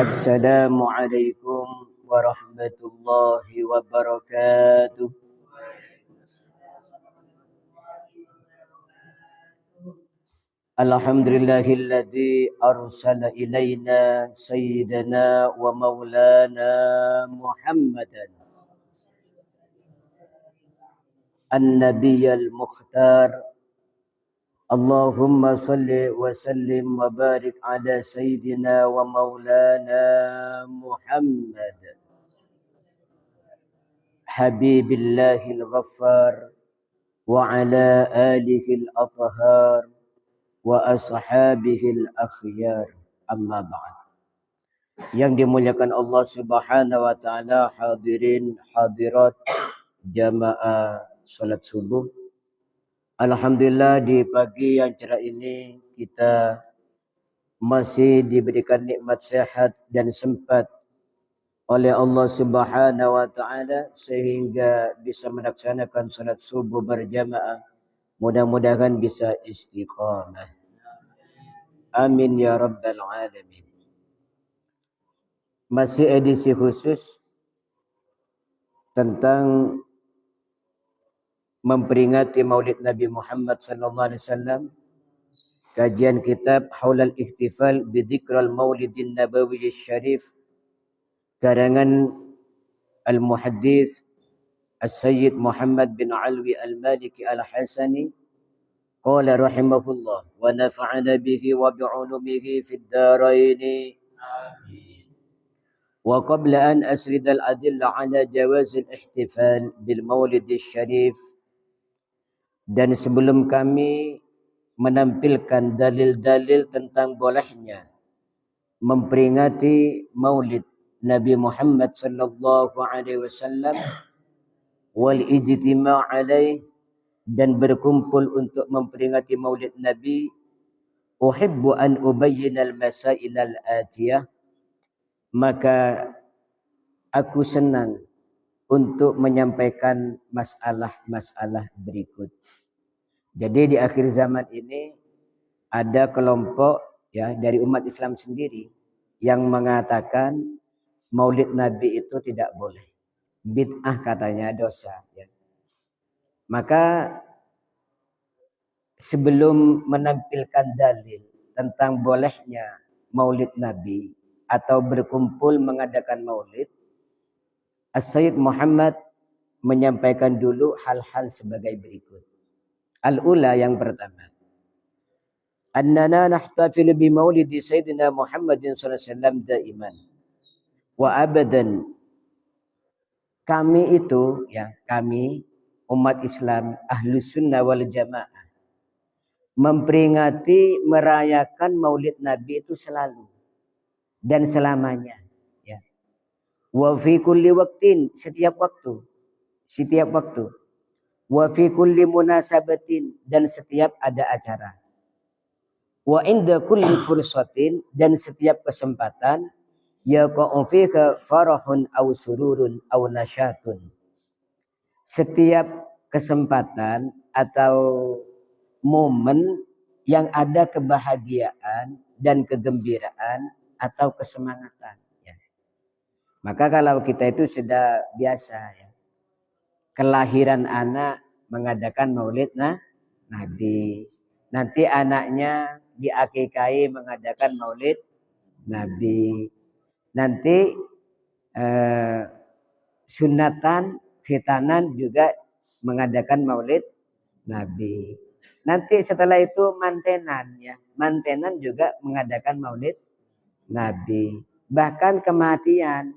Assalamualaikum warahmatullahi wabarakatuh. Alhamdulillahilladzi arsala ilaina sayyidana wa maulana Muhammadan an-nabiyyal mukhtar. Allahumma salli wa sallim wa barik ala sayyidina wa maulana Muhammad Habibillahil Ghaffar wa ala alihil athhar wa ashabihil akhyar, amma ba'd. Yang dimuliakan Allah Subhanahu wa taala, hadirin hadirat jamaah salat subuh. Alhamdulillah di pagi yang cerah ini kita masih diberikan nikmat sehat dan sempat oleh Allah Subhanahu wa taala sehingga bisa melaksanakan salat subuh berjamaah. Mudah-mudahan bisa istiqamah. Amin ya rabbal alamin. Masih edisi khusus tentang memperingati Maulid Nabi Muhammad sallallahu alaihi wasallam. Kajian kitab Haulal Ihtifal bi Dzikral Maulidin Nabawi Syarif karangan Al-Muhaddits As-Sayyid Muhammad bin Alwi Al-Maliki Al-Hasani qala rahimahullah wa nafa'ana bihi wa bi'ulumihi fid dharain. Wa qabla an asrid al-adilla ala jawaz al-ihtifal bil Maulid Syarif, dan sebelum kami menampilkan dalil-dalil tentang bolehnya memperingati Maulid Nabi Muhammad sallallahu alaihi wasallam wal ijtima' alaih, dan berkumpul untuk memperingati Maulid Nabi, uhibbu an ubayyina al-masail al-atiyah, maka aku senang untuk menyampaikan masalah-masalah berikut. Jadi di akhir zaman ini ada kelompok ya dari umat Islam sendiri yang mengatakan Maulid Nabi itu tidak boleh. Bid'ah katanya, dosa ya. Maka sebelum menampilkan dalil tentang bolehnya Maulid Nabi atau berkumpul mengadakan Maulid, As-Sayyid Muhammad menyampaikan dulu hal-hal sebagai berikut. Al-ula, yang pertama, annana nahtafilu bi maulidi Sayyidina Muhammadin sallallahu alaihi wasallam daiman wa abadan. Kami itu ya, kami umat Islam Ahlus Sunnah wal Jamaah memperingati merayakan Maulid Nabi itu selalu dan selamanya ya. Wa fi kulli waqtin, setiap waktu. Wa fi kulli munasabatin, dan setiap ada acara. Wa inda kulli fursatin, dan setiap kesempatan, yaqa'u fika farahun aw sururun aw nasyatun. Setiap kesempatan atau momen yang ada kebahagiaan dan kegembiraan atau kesemangatan ya. Maka kalau kita itu sudah biasa ya, kelahiran anak mengadakan Maulid Nabi, nanti anaknya diakikai mengadakan Maulid Nabi, nanti sunatan khitanan juga mengadakan Maulid Nabi. Nanti setelah itu mantenan ya, mantenan juga mengadakan Maulid Nabi. Bahkan kematian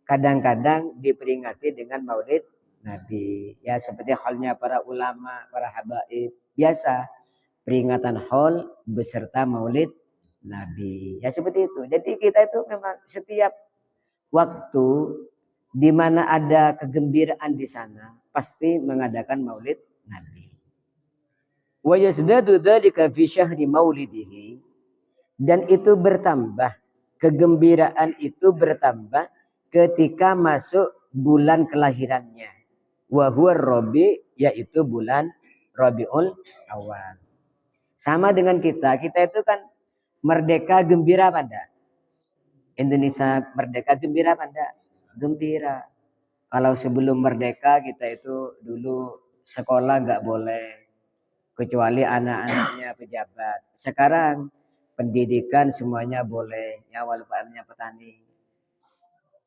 kadang-kadang diperingati dengan Maulid Nabi. Ya seperti halnya para ulama, para habaib, biasa peringatan haul beserta Maulid Nabi. Ya seperti itu. Jadi kita itu memang setiap waktu di mana ada kegembiraan di sana pasti mengadakan Maulid Nabi. Wa yazdadu dzalika fi syahri maulidihi, dan itu bertambah, kegembiraan itu bertambah ketika masuk bulan kelahirannya. Wa huwa Rabi, yaitu bulan Rabiul Awal. Sama dengan kita itu kan merdeka gembira pada. Indonesia merdeka gembira apa enggak? Gembira. Kalau sebelum merdeka kita itu dulu sekolah nggak boleh kecuali anak-anaknya pejabat. Sekarang pendidikan semuanya boleh, ya walaupun anaknya petani.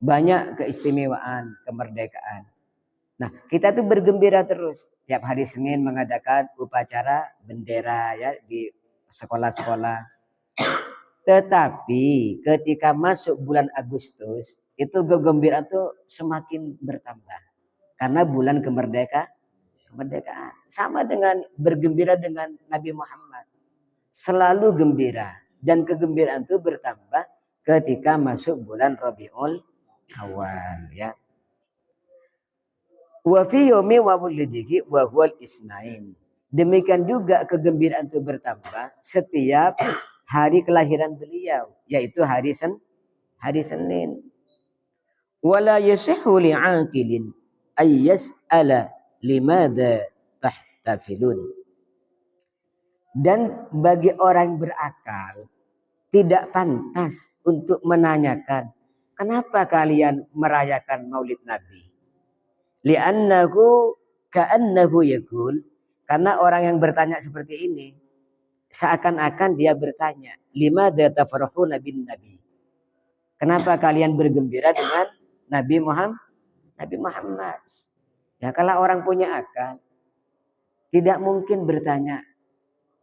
Banyak keistimewaan kemerdekaan. Nah, kita tuh bergembira terus. Tiap hari Senin mengadakan upacara bendera ya di sekolah-sekolah. Tetapi ketika masuk bulan Agustus, itu kegembiraan tuh semakin bertambah. Karena bulan kemerdekaan. Sama dengan bergembira dengan Nabi Muhammad. Selalu gembira. Dan kegembiraan itu bertambah ketika masuk bulan Rabiul Awal. Ya. Wa fi yaumi wa wulidihi wa huwal isnain. Demikian juga kegembiraan itu bertambah setiap hari kelahiran beliau, yaitu hari Senin. Wala yasihhu li'aqilin ay yas'ala limada tahtafilun. Dan bagi orang berakal tidak pantas untuk menanyakan kenapa kalian merayakan Maulid Nabi. Li'annahu ka'annahu yaqul, karena orang yang bertanya seperti ini seakan-akan dia bertanya, limadza tafrahuna bin nabi? Kenapa kalian bergembira dengan Nabi Muhammad? Ya kalau orang punya akal tidak mungkin bertanya,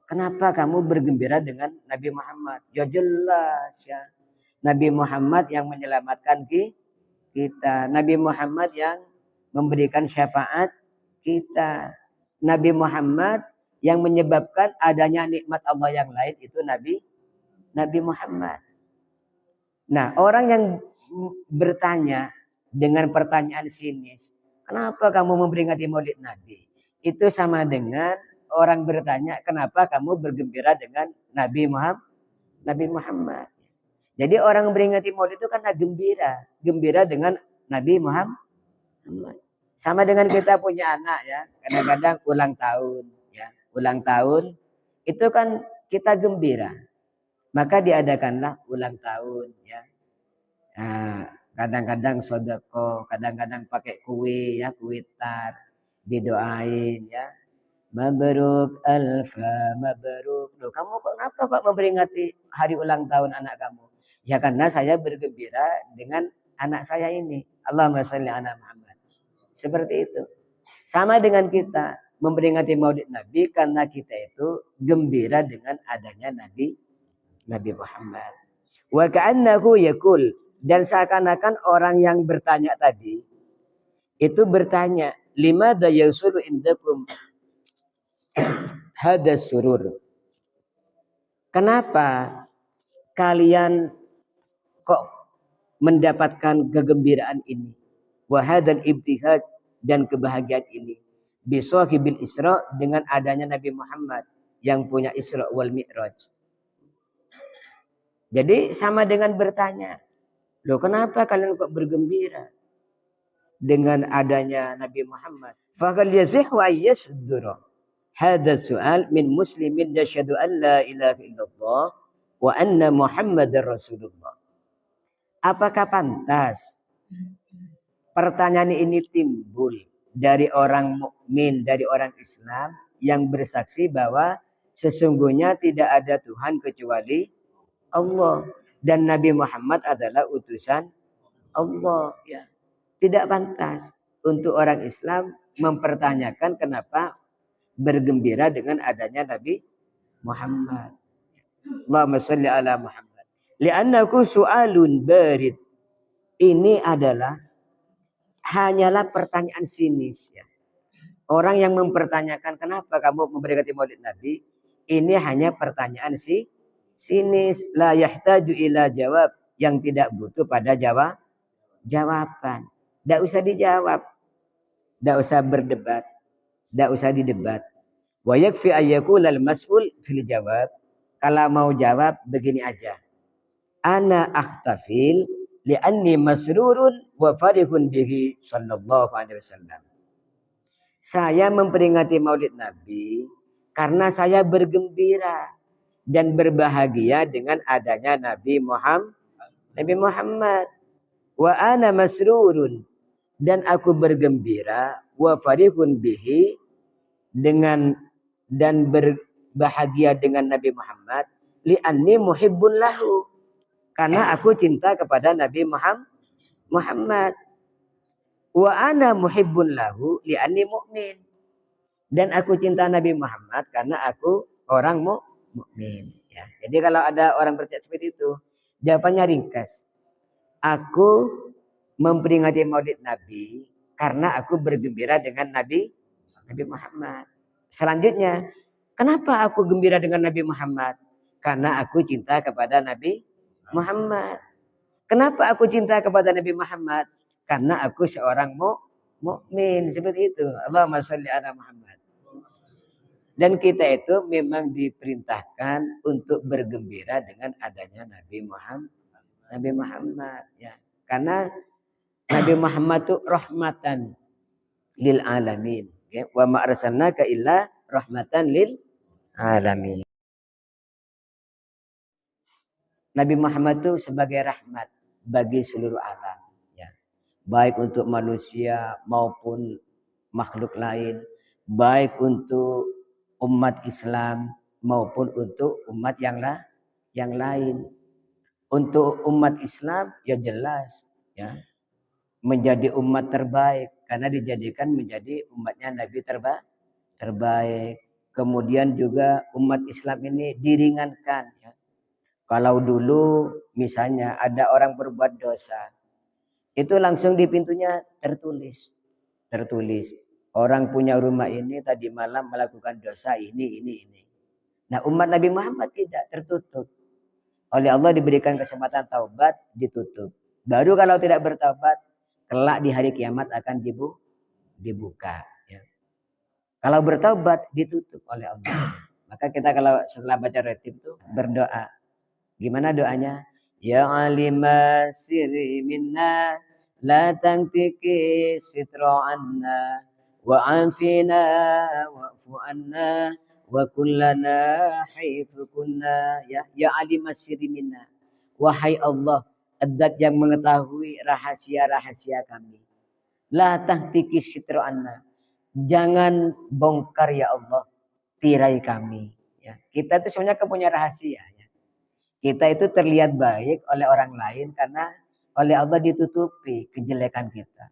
kenapa kamu bergembira dengan Nabi Muhammad? Ya jelas ya. Nabi Muhammad yang menyelamatkan kita. Nabi Muhammad yang memberikan syafaat kita. Nabi Muhammad yang menyebabkan adanya nikmat Allah yang lain itu Nabi Muhammad. Nah, orang yang bertanya dengan pertanyaan sinis, kenapa kamu memperingati Maulid Nabi? Itu sama dengan orang bertanya, kenapa kamu bergembira dengan Nabi Muhammad? Jadi orang memperingati Maulid itu karena gembira dengan Nabi Muhammad. Sama dengan kita punya anak ya, kadang-kadang ulang tahun ya. Ulang tahun itu kan kita gembira. Maka diadakanlah ulang tahun ya. Nah, kadang-kadang sedekah, kadang-kadang pakai kue ya, kue tar, didoain ya. Mabruk alfa mabruk. Loh, kamu kenapa kok memperingati hari ulang tahun anak kamu? Ya karena saya bergembira dengan anak saya ini. Allahumma shalli ala Muhammad. Seperti itu. Sama dengan kita memperingati Maulid Nabi karena kita itu gembira dengan adanya Nabi Muhammad. Wa ka'annahu yaqul, dan seakan-akan orang yang bertanya tadi itu bertanya, limadza yasulu indakum hadas surur? Kenapa kalian kok mendapatkan kegembiraan ini? Wahadal ibtihaj, dan kebahagiaan ini. Bisahibil Isra, dengan adanya Nabi Muhammad yang punya Isra wal Mi'raj. Jadi sama dengan bertanya, loh kenapa kalian kok bergembira dengan adanya Nabi Muhammad? Faqal yazihhu ayyasdura hadha su'al min muslimin yashhadu an la ilaha illallah wa anna Muhammadar Rasulullah. Apakah pantas pertanyaan ini timbul dari orang mukmin, dari orang Islam yang bersaksi bahwa sesungguhnya tidak ada Tuhan kecuali Allah dan Nabi Muhammad adalah utusan Allah ya. Tidak pantas untuk orang Islam mempertanyakan kenapa bergembira dengan adanya Nabi Muhammad. Allahumma shalli ala Muhammad. Li'annahu su'alun barid. Ini adalah hanyalah pertanyaan sinis ya. Orang yang mempertanyakan kenapa kamu memperingati Maulid Nabi, ini hanya pertanyaan sinis, la yahtaju ila jawab, yang tidak butuh pada jawaban. Tidak usah dijawab, tidak usah berdebat, tidak usah didebat. Wa yakfi ayyakul al mas'ul fil jawab. Kalau mau jawab begini aja. Ana akhtafil li'anni masrurun wa farihun bihi sallallahu alaihi wasallam. Saya memperingati Maulid Nabi karena saya bergembira dan berbahagia dengan adanya Nabi Nabi Muhammad. Wa ana masrurun, dan aku bergembira, wa farihun bihi, dengan dan berbahagia dengan Nabi Muhammad, li anni muhibbun lahu, karena aku cinta kepada Nabi Muhammad. Wa ana muhibbun lahu li anni mu'min, dan aku cinta Nabi Muhammad karena aku orang mukmin. Ya. Jadi kalau ada orang bertanya seperti itu, jawabannya ringkas. Aku memperingati Maulid Nabi karena aku bergembira dengan Nabi Muhammad. Selanjutnya, kenapa aku gembira dengan Nabi Muhammad? Karena aku cinta kepada Nabi Muhammad. Kenapa aku cinta kepada Nabi Muhammad? Karena aku seorang mukmin. Seperti itu. Allahumma sholli ala Muhammad. Dan kita itu memang diperintahkan untuk bergembira dengan adanya Nabi Muhammad. Ya. Karena Nabi Muhammad itu rahmatan lil alamin. Ya. Wa ma arsalnaka illa rahmatan lil alamin. Nabi Muhammad itu sebagai rahmat bagi seluruh alam. Ya. Baik untuk manusia maupun makhluk lain. Baik untuk umat Islam maupun untuk umat yang lain. Untuk umat Islam ya jelas ya, menjadi umat terbaik karena dijadikan menjadi umatnya Nabi terbaik. Kemudian juga umat Islam ini diringankan ya. Kalau dulu misalnya ada orang berbuat dosa, itu langsung di pintunya tertulis. Orang punya rumah ini tadi malam melakukan dosa ini. Nah umat Nabi Muhammad tidak, tertutup. Oleh Allah diberikan kesempatan taubat, ditutup. Baru kalau tidak bertaubat, kelak di hari kiamat akan dibuka. Ya. Kalau bertaubat, ditutup oleh Allah. Maka kita kalau setelah baca ratib itu berdoa. Gimana doanya? Ya alima sirri minna, la tangtiki sitra anna, wa anfina wa'fu anna, wa kullana haitsu kunna. Ya alimas sirri minna, wahai Allah, Zat yang mengetahui rahasia-rahasia kami. La tahtiki sitra anna, jangan bongkar ya Allah tirai kami. Ya. Kita itu sebenarnya punya rahasia. Ya. Kita itu terlihat baik oleh orang lain karena oleh Allah ditutupi kejelekan kita.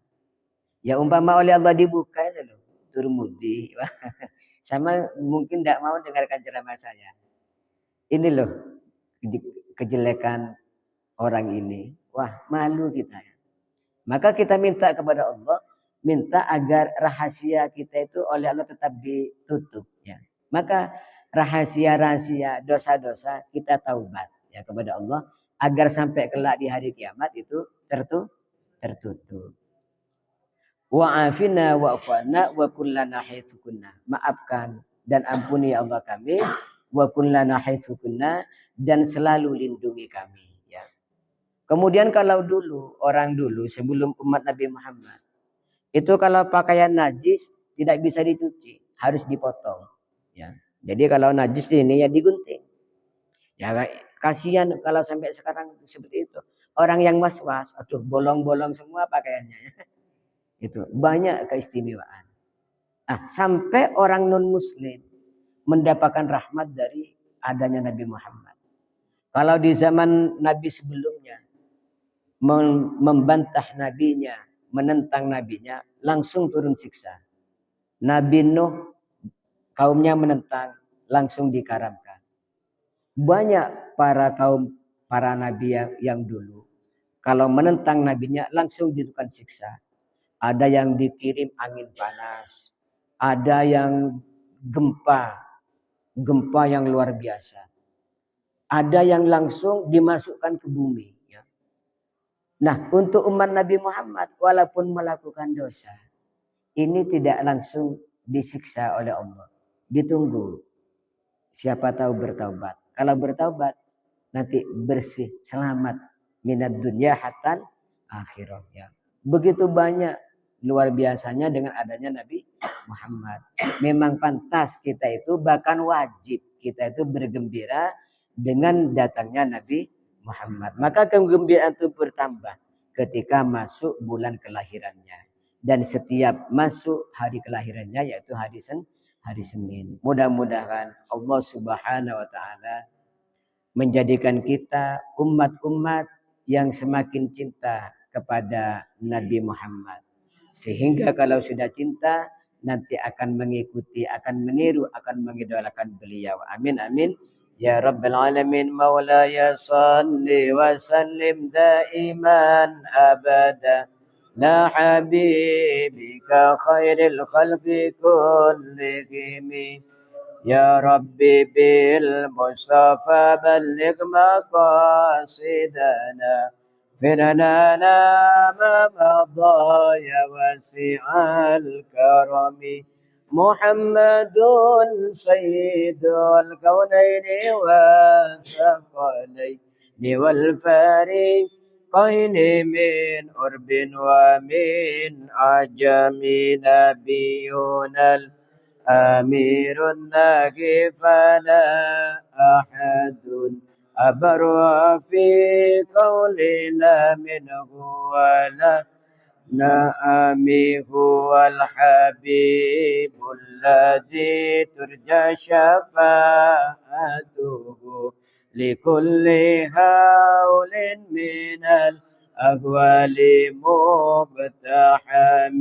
Ya umpama oleh Allah dibuka itu loh, Turmudi. Sama mungkin tidak mau dengarkan ceramah saya. Ini loh kejelekan orang ini. Wah, malu kita ya. Maka kita minta kepada Allah, minta agar rahasia kita itu oleh Allah tetap ditutup ya. Maka rahasia-rahasia, dosa-dosa kita taubat ya kepada Allah agar sampai kelak di hari kiamat itu tertutup. Wa'afina wa'fana wa kullana haitsu kunna. Maafkan dan ampuni ya Allah kami, wa kullana haitsu kunna, dan selalu lindungi kami ya. Kemudian kalau dulu, orang dulu sebelum umat Nabi Muhammad, itu kalau pakaian najis tidak bisa dicuci, harus dipotong. Ya. Jadi kalau najis ini ya digunting. Ya kasihan kalau sampai sekarang seperti itu. Orang yang was-was, aduh bolong-bolong semua pakaiannya. Itu banyak keistimewaan. Sampai orang non-muslim mendapatkan rahmat dari adanya Nabi Muhammad. Kalau di zaman Nabi sebelumnya, membantah nabinya, menentang nabinya, langsung turun siksa. Nabi Nuh kaumnya menentang, langsung dikaramkan. Banyak para nabi yang dulu, kalau menentang nabinya langsung ditukan siksa. Ada yang dikirim angin panas, ada yang gempa yang luar biasa. Ada yang langsung dimasukkan ke bumi. Nah, untuk umat Nabi Muhammad, walaupun melakukan dosa, ini tidak langsung disiksa oleh Allah. Ditunggu. Siapa tahu bertaubat. Kalau bertaubat, nanti bersih, selamat. Minad dunya hatta akhirah. Ya. Begitu banyak luar biasanya dengan adanya Nabi Muhammad. Memang pantas kita itu, bahkan wajib kita itu bergembira dengan datangnya Nabi Muhammad. Maka kegembiraan itu bertambah ketika masuk bulan kelahirannya. Dan setiap masuk hari kelahirannya yaitu hari Senin. Mudah-mudahan Allah Subhanahu wa taala menjadikan kita umat-umat yang semakin cinta kepada Nabi Muhammad. Sehingga kalau sudah cinta, nanti akan mengikuti, akan meniru, akan mengidolakan beliau. Amin, amin. Ya Rabbal Alamin, Maulaya salli wa sallim daiman abada. La habibika khairil khalqi kullihimi. يا ربي بالمصطفى بلغ مقاصدنا فرنا ما مضى يا واسع الكرم محمد سيد الكونين والثقلين والفريقين من أرب ومن عجم نبينا أمير الناجي فلا أحد أبر في قولنا منه ولا نأمي هو الحبيب الذي ترجى شفاعته لكل هول من الأهوال مقتحم